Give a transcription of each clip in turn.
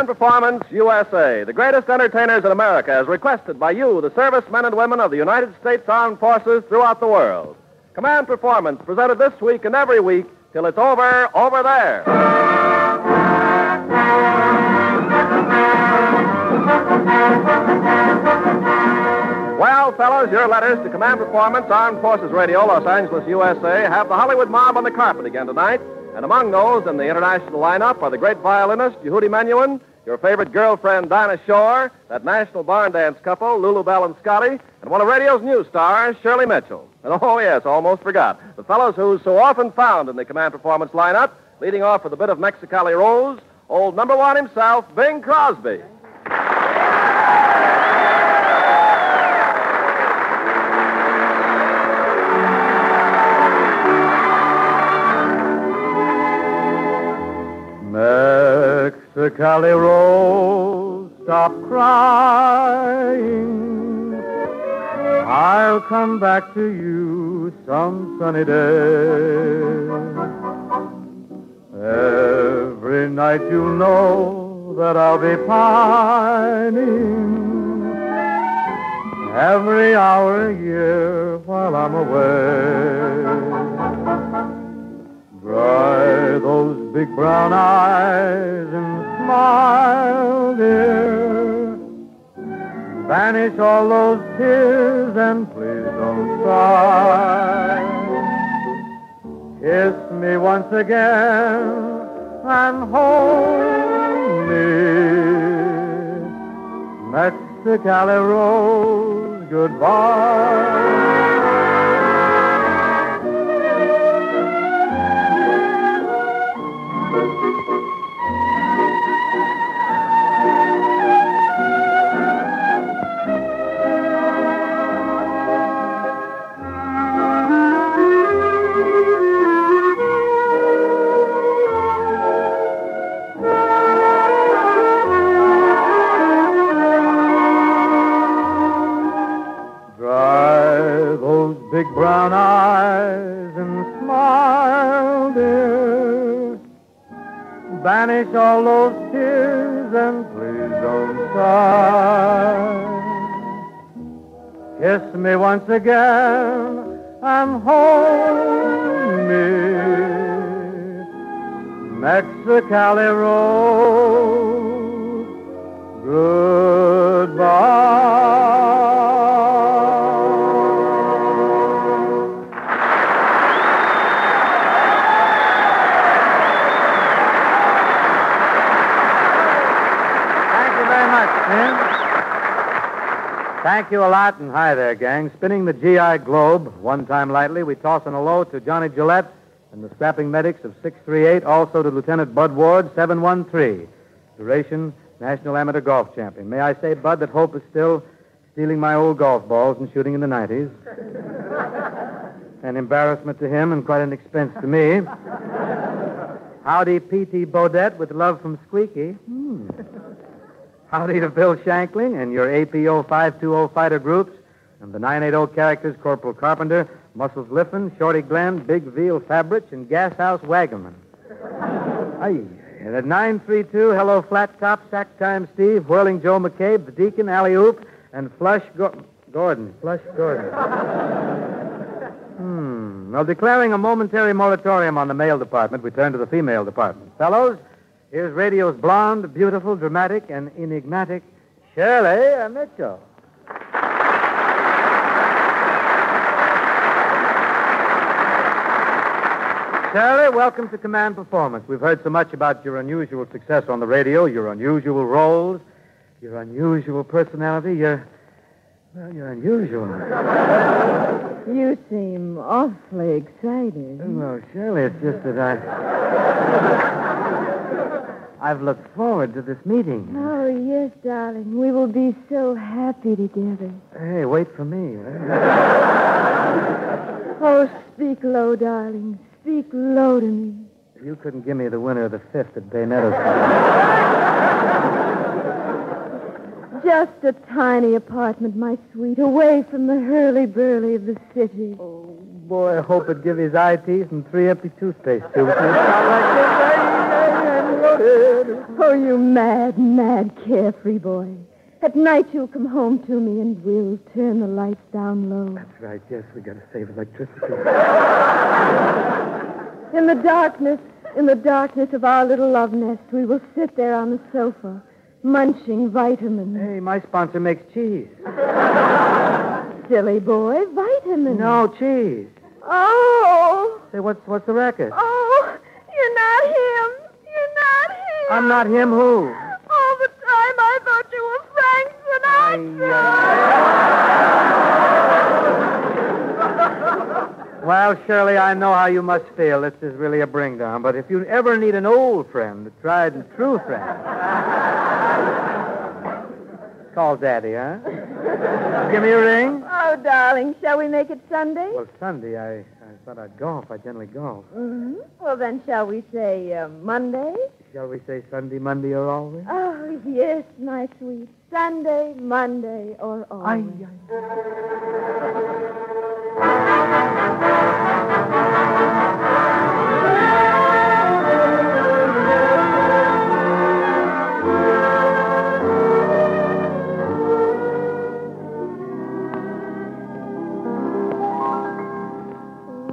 Command Performance, USA, the greatest entertainers in America, as requested by you, the servicemen and women of the United States Armed Forces throughout the world. Command Performance, presented this week and every week till it's over there. Well, fellows, your letters to Command Performance, Armed Forces Radio, Los Angeles, USA, have the Hollywood mob on the carpet again tonight. And among those in the international lineup are the great violinist, Yehudi Menuhin, your favorite girlfriend, Dinah Shore, that national barn dance couple, Lulu Bell and Scotty, and one of radio's new stars, Shirley Mitchell. And oh, yes, almost forgot, the fellows who's so often found in the Command Performance lineup, leading off with a bit of Mexicali Rose, old number one himself, Bing Crosby. Mexicali Rose, stop crying. I'll come back to you some sunny day. Every night you'll know that I'll be pining. Every hour a year while I'm away. Dry those big brown eyes and smile, dear. Vanish all those tears and please don't cry. Kiss me once again and hold me. Mexicali Rose, goodbye. Big brown eyes and smile, dear. Banish all those tears and please don't cry. Kiss me once again and hold me. Mexicali Rose, goodbye. Thank you a lot, and hi there, gang. Spinning the GI Globe, one time lightly, we toss in a low to Johnny Gillette and the strapping medics of 638, also to Lieutenant Bud Ward, 713. Duration, National Amateur Golf Champion. May I say, Bud, that Hope is still stealing my old golf balls and shooting in the 90s. An embarrassment to him and quite an expense to me. Howdy, P.T. Bodette, with love from Squeaky. Howdy to Bill Shankling and your APO 520 fighter groups, and the 980 characters, Corporal Carpenter, Muscles Liffen, Shorty Glenn, Big Veal Fabrich, and Gashouse Wagaman. Aye. And at 932, hello, Flat Top, Sack Time Steve, Whirling Joe McCabe, the Deacon, Alley Oop, and Flush Gordon. Well, declaring a momentary moratorium on the male department, we turn to the female department. Fellows, here's radio's blonde, beautiful, dramatic, and enigmatic Shirley Mitchell. Shirley, welcome to Command Performance. We've heard so much about your unusual success on the radio, your unusual roles, your unusual personality. You're unusual. You seem awfully excited. Well, Shirley, it's just that I've looked forward to this meeting. Oh, yes, darling. We will be so happy together. Hey, wait for me. Oh, speak low, darling. Speak low to me. You couldn't give me the winner of the fifth at Baynetta's. Just a tiny apartment, my sweet, away from the hurly-burly of the city. Oh, boy, I hope it'd give his eye teeth and 3 empty toothpaste tubes. Sound like this. Oh, you mad, mad, carefree boy. At night you'll come home to me and we'll turn the lights down low. That's right, yes, we gotta save electricity. In the darkness of our little love nest, we will sit there on the sofa, munching vitamins. Hey, my sponsor makes cheese. Silly boy, vitamins. No, cheese. Oh. Say, what's the racket? Oh, you're not him. You're not him. I'm not him, who? All the time I thought you were Frank Sinatra. Well, Shirley, I know how you must feel. This is really a bring-down. But if you ever need an old friend, a tried and true friend, call Daddy, huh? Give me a ring. Oh, darling, shall we make it Sunday? Well, Sunday, I thought I'd golf. I generally golf. Mm-hmm. Well, then shall we say Monday? Shall we say Sunday, Monday, or always? Oh, yes, my sweet. Sunday, Monday, or always.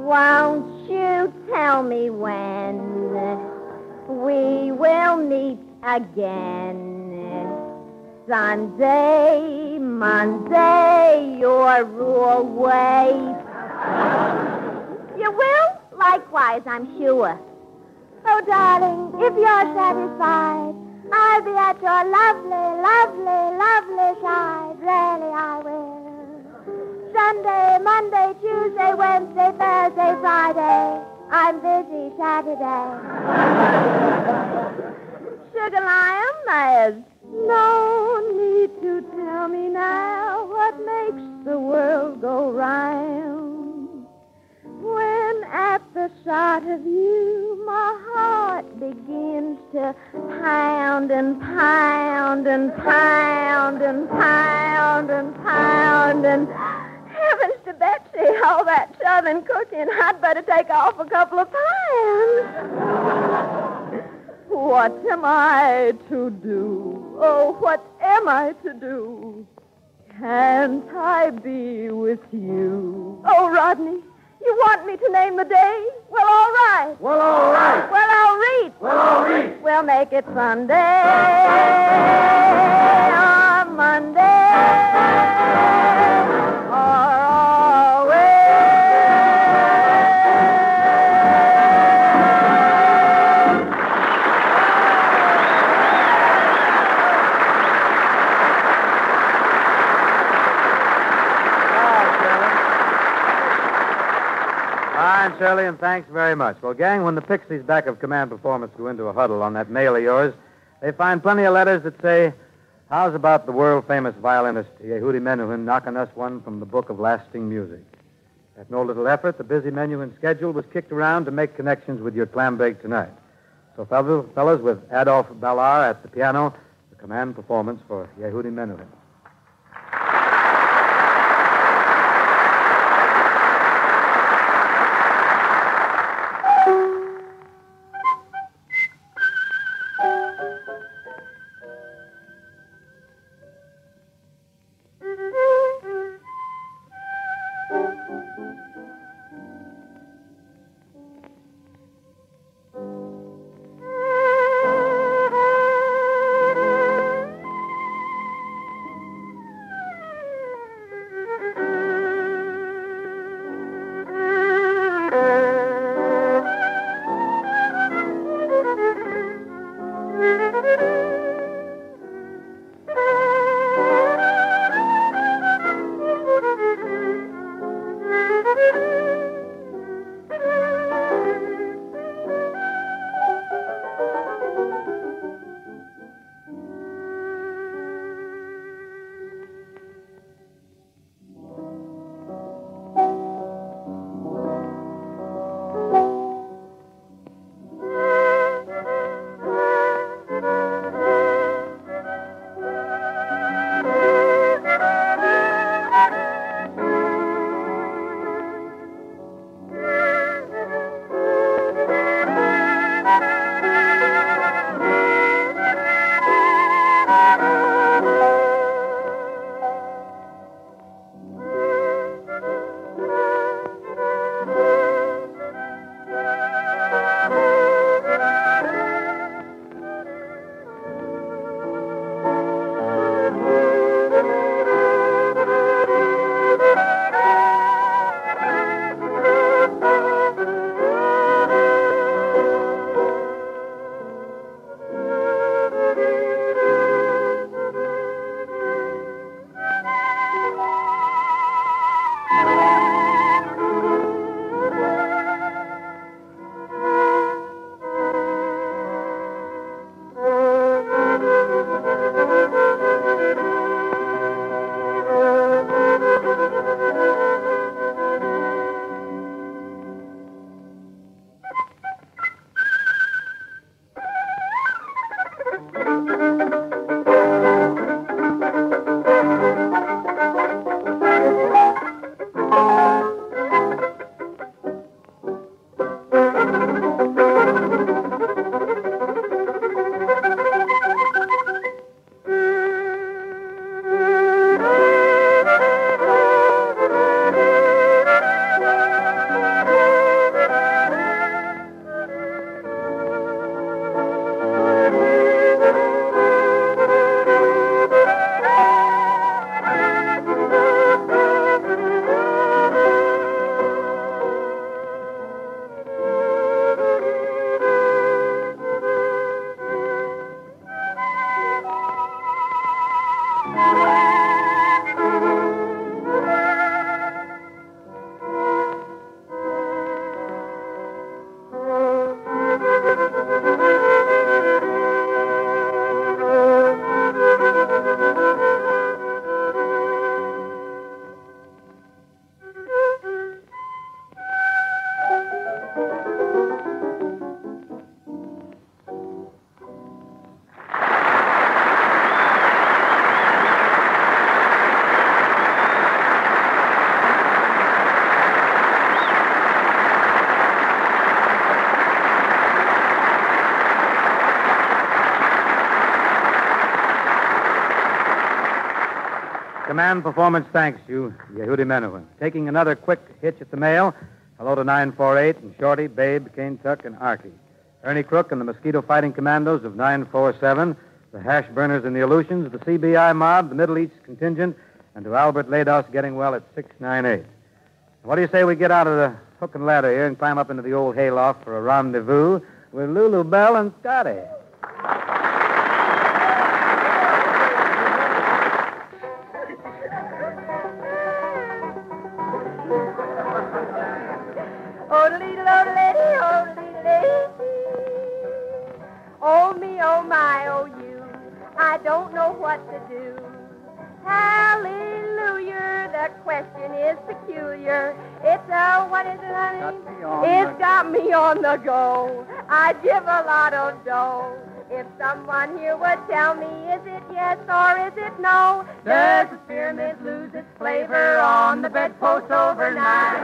Won't you tell me when we will meet again? Sunday, Monday, you're away. You will? Likewise, I'm sure. Oh, darling, if you're satisfied, I'll be at your lovely, lovely, lovely side. Really, I will. Sunday, Monday, Tuesday, Wednesday, Thursday, Friday. I'm busy Saturday. Sugar Lion, there's no need to tell me now what makes the world go round. When at the sight of you, my heart begins to pound and pound and pound and pound and pound and... Heavens to Betsy, all that southern cooking, I'd better take off a couple of pounds. What am I to do? Oh, what am I to do? Can't I be with you? Oh, Rodney, you want me to name the day? Well, all right. Well, all right. Well, I'll read. Well, all right. We'll make it Sunday or Monday or Shirley, and thanks very much. Well, gang, when the Pixies back of Command Performance go into a huddle on that mail of yours, they find plenty of letters that say, how's about the world-famous violinist Yehudi Menuhin knocking us one from the book of lasting music? At no little effort, the busy Menuhin schedule was kicked around to make connections with your clam bake tonight. So, fellas, with Adolph Ballar at the piano, the Command Performance for Yehudi Menuhin. Command Performance thanks you, Yehudi Menuhin. Taking another quick hitch at the mail, hello to 948 and Shorty, Babe, Cane Tuck, and Arky. Ernie Crook and the Mosquito Fighting Commandos of 947, the Hash Burners and the Aleutians, the CBI Mob, the Middle East Contingent, and to Albert Lados getting well at 698. What do you say we get out of the hook and ladder here and climb up into the old hayloft for a rendezvous with Lulu Bell and Scotty? Oh, me, oh, my, oh, you. I don't know what to do. Hallelujah, the question is peculiar. It's what is it, honey? It's got me on the go. I give a lot of dough. If someone here would tell me, is it yes or is it no? Does the spearmint lose its flavor on the bedpost overnight?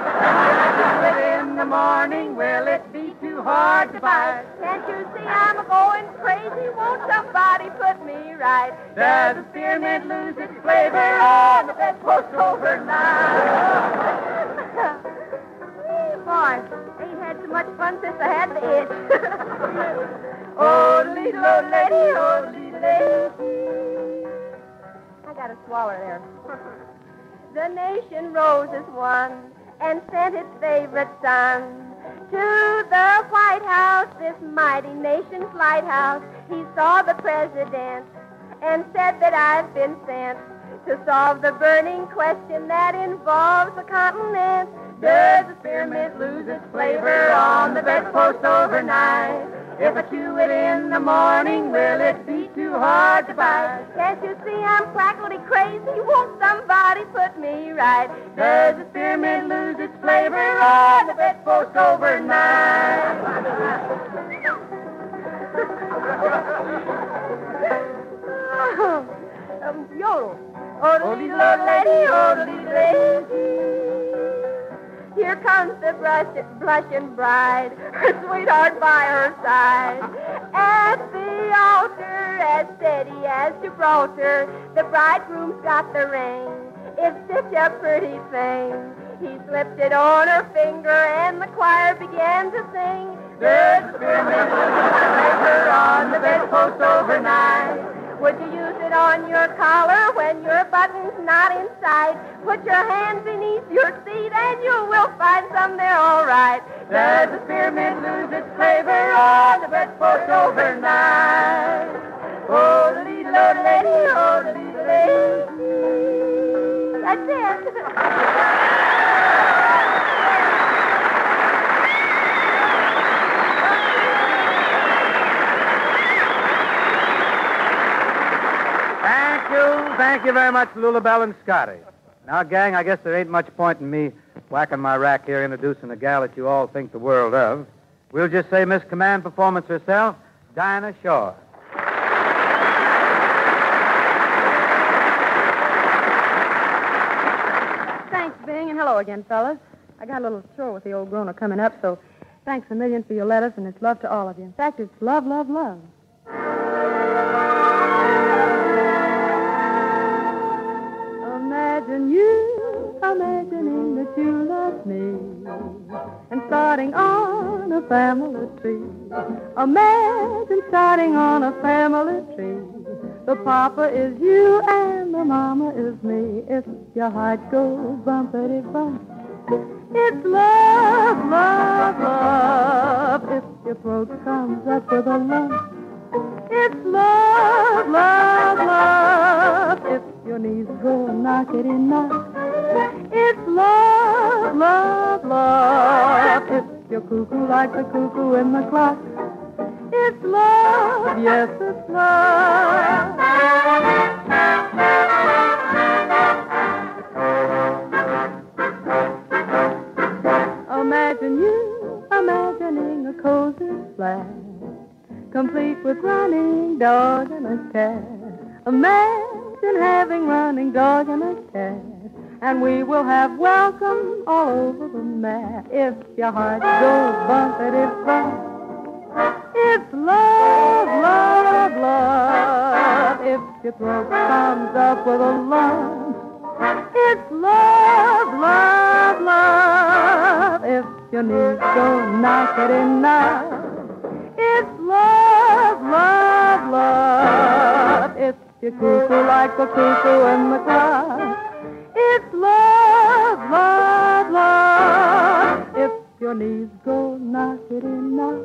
In the morning, will it be too hard to bite? Can't you see I'm going crazy? Won't somebody put me right? Does the spearmint lose its flavor on the bedpost overnight? Boy, ain't had so much fun since I had the itch. Oh, little old lady, oh, little lady. I got a swaller there. The nation rose as one and sent its favorite son to the White House, this mighty nation's lighthouse. He saw the president and said that I've been sent to solve the burning question that involves the continent. Does the spearmint lose its flavor on the bedpost overnight? If I chew it in the morning, will it be too hard to bite? Can't you see I'm practically crazy? Won't somebody put me right? Does the spearmint lose its flavor on the bedpost overnight? Yodel. Oh, the little lady, oh, the little lady. Here comes the blushing bride, her sweetheart by her side. At the altar, as steady as Gibraltar, the bridegroom's got the ring. It's such a pretty thing. He slipped it on her finger, and the choir began to sing. Does the spearmint lose its flavor on the bedpost overnight? Would you use it on your collar when your button's not in sight? Put your hand beneath your seat and you will find some there all right. Does the spearmint lose its flavor on the bedpost overnight? Oh, the little old lady, oh, the little lady. That's it. Thank you very much, Lulu Bell and Scotty. Now, gang, I guess there ain't much point in me whacking my rack here introducing a gal that you all think the world of. We'll just say Miss Command Performance herself, Dinah Shaw. Thanks, Bing, and hello again, fellas. I got a little chore with the old groaner coming up, so thanks a million for your letters, and it's love to all of you. In fact, it's love, love, love. Imagine you imagining that you love me and starting on a family tree. Imagine starting on a family tree. The papa is you and the mama is me. If your heart goes bumpity bump, it's love, love, love. If your throat comes up with a lump, it's love, love, love. If your knees go knockety-knock, it's love, love, love. If you're cuckoo like the cuckoo in the clock, it's love, yes, it's love. Imagine you imagining a cozy flat, complete with running dog and a cat. Imagine having running dog and a cat, and we will have welcome all over the mat. If your heart goes bumpity-bump, it's love, love, love. If your throat comes up with a lump, you need, go knock it in now. It's love, love, love. If you cuckoo like the cuckoo in the cloud. It's love, love, love. If your knees go knock it in now.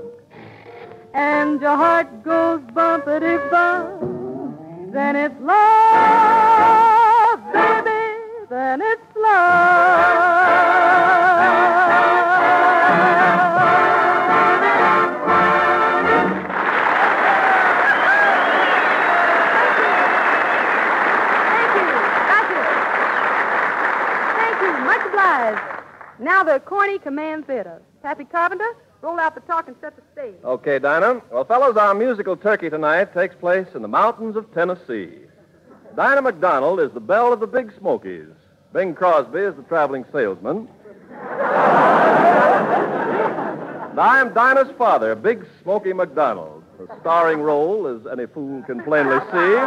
And your heart goes bumpity bump. Then it's love, baby. Then it's Now the corny command theater. Pappy Carpenter, roll out the talk and set the stage. Okay, Dinah. Well, fellows, our musical turkey tonight takes place in the mountains of Tennessee. Dinah McDonald is the belle of the Big Smokies. Bing Crosby is the traveling salesman. And I'm Dinah's father, Big Smoky McDonald. A starring role, as any fool can plainly see.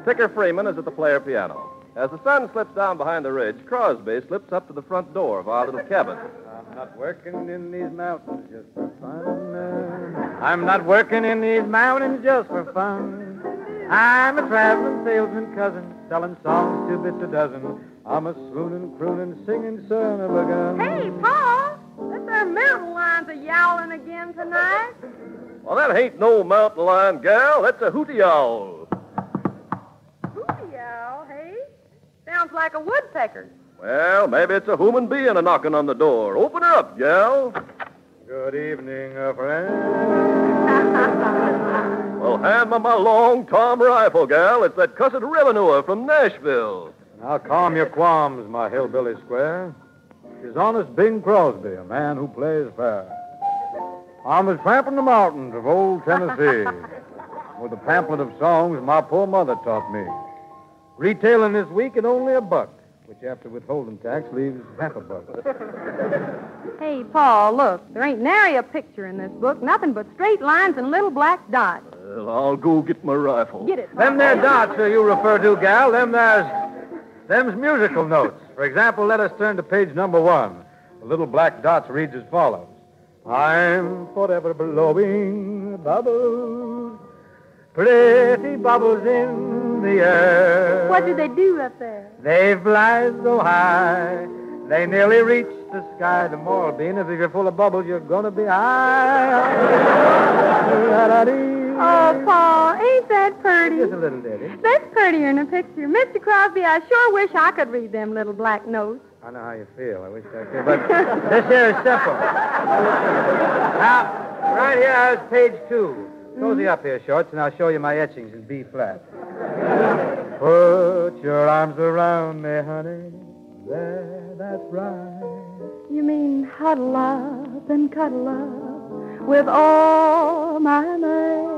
Ticker Freeman is at the player piano. As the sun slips down behind the ridge, Crosby slips up to the front door of our little cabin. I'm not working in these mountains just for fun. I'm not working in these mountains just for fun. I'm a traveling salesman cousin, selling songs 2 bits a dozen. I'm a swooning, crooning, singing son of a gun. Hey, Paul, that there mountain lions are yowling again tonight. Well, that ain't no mountain lion, gal. That's a hooty owl. Hooty owl, hey? Sounds like a woodpecker. Well, maybe it's a human being a-knocking on the door. Open her up, gal. Good evening, friend. Well, hand me my long Tom rifle, gal. It's that cussed revenuer from Nashville. Now calm your qualms, my hillbilly square. It's honest Bing Crosby, a man who plays fair. I'm a tramping the mountains of old Tennessee with a pamphlet of songs my poor mother taught me. Retailing this week at only $1, which after withholding tax leaves half a buck. Hey, Paul, look, there ain't nary a picture in this book. Nothing but straight lines and little black dots. Well, I'll go get my rifle. Get it. Them there dots you refer to, gal, them's musical notes. For example, let us turn to page number 1. The little black dots reads as follows. I'm forever blowing bubbles, pretty bubbles in the air. What do they do up there? They fly so high, they nearly reach the sky. The moral being, if you're full of bubbles, you're going to be high. Oh, Paul, ain't that pretty? Just a little ditty. That's prettier in a picture. Mr. Crosby, I sure wish I could read them little black notes. I know how you feel. I wish I could. But this here is simple. Now, right here is page 2. Cozy up here, Shorts, and I'll show you my etchings in B flat. Put your arms around me, honey. There, that's right. You mean huddle up and cuddle up with all my might.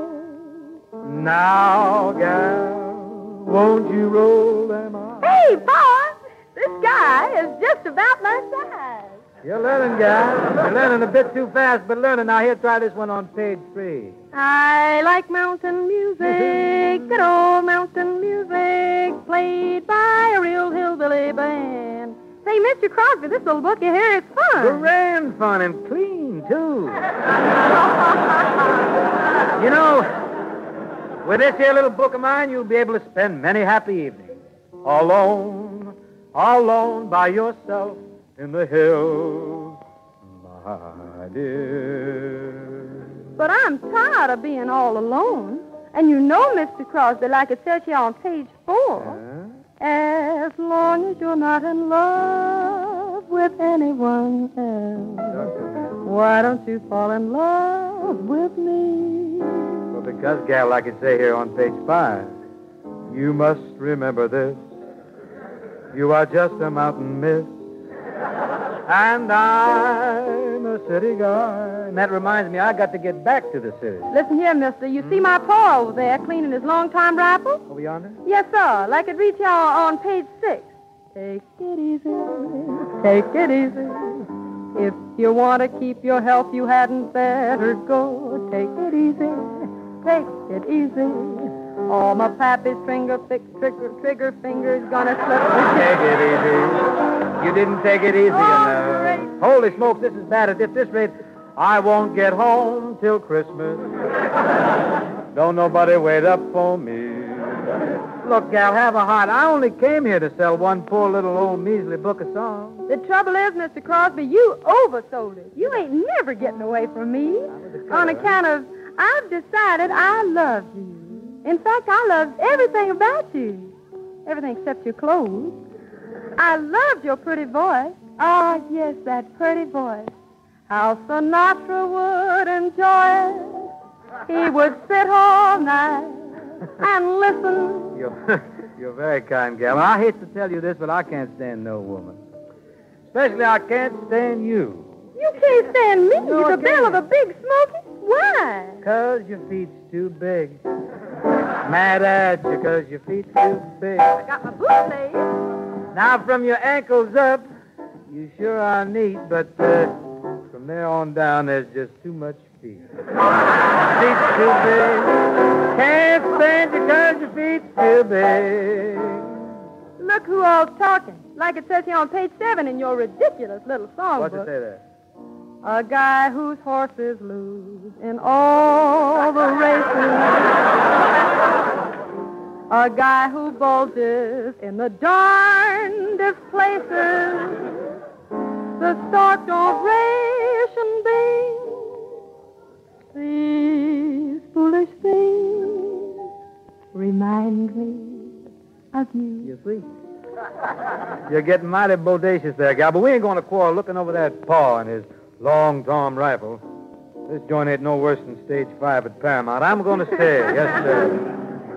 Now, gal, won't you roll them out? Hey, Paul, this guy is just about my size. You're learning, gal. You're learning a bit too fast, but learning. Now, here, try this one on page 3. I like mountain music, good old mountain music, played by a real hillbilly band. Say, Mr. Crosby, this little book you hear is fun. Grand fun and clean, too. You know, with this here little book of mine, you'll be able to spend many happy evenings. Alone by yourself in the hills, my dear. But I'm tired of being all alone. And you know, Mr. Crosby, like it says here on page 4, as long as you're not in love with anyone else, why don't you fall in love with me? Well, because, gal, like it say here on page 5, you must remember this. You are just a mountain miss, and I'm a city guy. And that reminds me, I got to get back to the city. Listen here, mister. You see my paw over there cleaning his long-time rifle? Over yonder? Yes, sir. Like it reads here on page 6. Take it easy. Take it easy. If you want to keep your health, you hadn't better go. Take it easy. Take it easy. Oh, my pappy's trigger finger's gonna slip. Take it easy. You didn't take it easy enough. Great Holy smokes, this is bad. At this rate, I won't get home till Christmas. Don't nobody wait up for me. Look, gal, have a heart. I only came here to sell one poor little old measly book of songs. The trouble is, Mr. Crosby, you oversold it. You ain't never getting away from me. On account of, I've decided I love you. In fact, I love everything about you. Everything except your clothes. I loved your pretty voice. Ah, yes, that pretty voice. How Sinatra would enjoy it. He would sit all night and listen. You're very kind, gal. I hate to tell you this, but I can't stand no woman. Especially I can't stand you. You can't stand me, No, I the bill of can't. a big smoky. Why? 'Cause your feet's too big. Mad at you 'cause your feet's too big. I got my boots laid. Now, from your ankles up, you sure are neat, but from there on down, there's just too much feet. Feet's too big. Can't stand you 'cause your feet's too big. Look who all's talking. Like it says here on page 7 in your ridiculous little songbook. What's it say there? A guy whose horses lose in all the races. A guy who bulges in the darndest places. The stock don't ration beans. These foolish things remind me of you. You see? You're getting mighty bodacious there, gal, but we ain't going to quarrel looking over that paw and his long Tom rifle. This joint ain't no worse than stage 5 at Paramount. I'm going to stay. Yes, sir.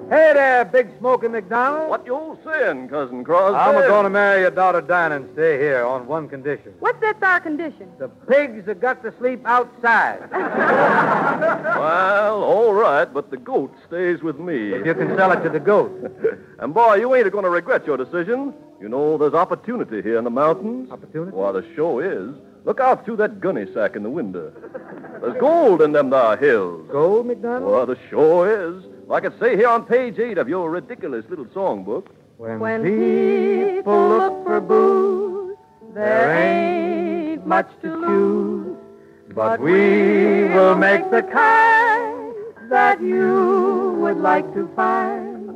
Hey there, Big Smoky McDonald. What you saying, Cousin Crosby? I'm going to marry your daughter Dinah and stay here on one condition. What's that our condition? The pigs have got to sleep outside. Well, all right, but the goat stays with me. If you can sell it to the goat. And, boy, you ain't going to regret your decision. You know, there's opportunity here in the mountains. Opportunity? Why, the show is. Look out through that gunny sack in the window. There's gold in them there hills. Gold, McDonald? Well, the show is. Like it say here on page 8 of your ridiculous little songbook. When people look for booze, there ain't much to lose. But we will make the kind that you would like to find.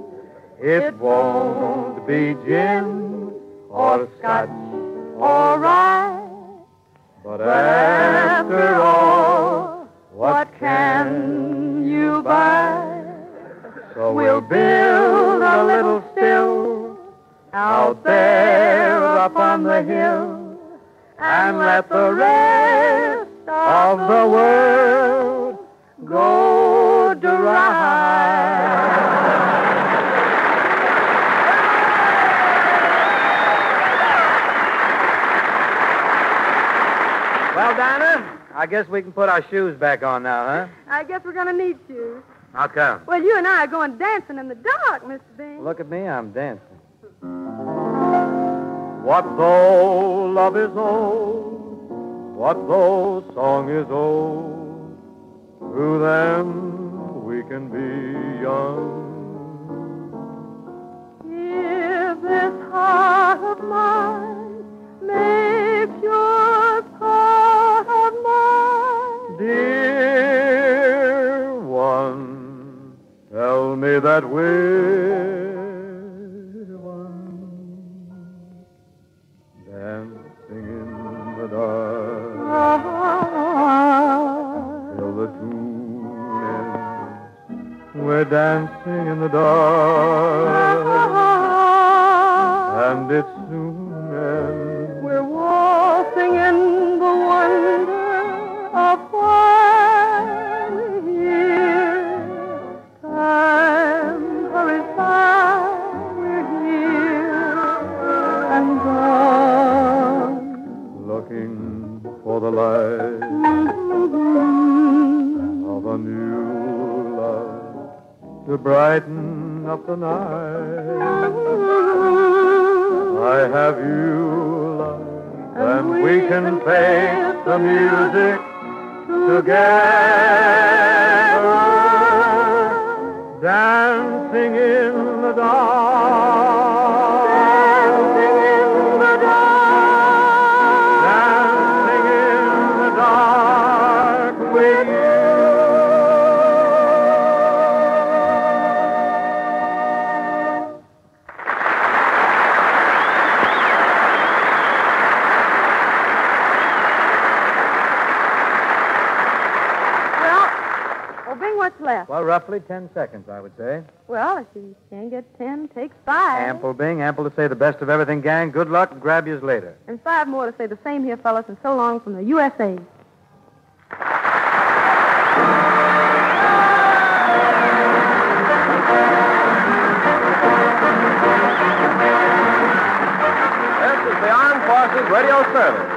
It won't be gin or scotch All right. but after all, what can you buy? So we'll build a little still out there up on the hill and let the rest of the world go dry. Well, Dinah, I guess we can put our shoes back on now, huh? I guess we're going to need you. How come? Well, you and I are going dancing in the dark, Mr. Bean. Look at me, I'm dancing. What though love is old? What though song is old? Through them we can be young. If this heart of mine makes yours part of mine, Dear one, tell me that we're one. Dancing in the dark till the tune ends. We're dancing in the dark, and it soon ends. we're waltzing in the wonder of while here. Time hurries by, we're here and gone. Looking for the light of a new love to brighten up the night. I have you, love, and we can face the music together, dancing in the dark, dancing in the dark, dancing Uncle Bing, what's left? Well, roughly 10 seconds, I would say. Well, if you can't get 10, take 5. Ample, Bing. Ample to say the best of everything, gang. Good luck and grab yous later. And 5 more to say the same here, fellas, and so long from the USA. This is the Armed Forces Radio Service.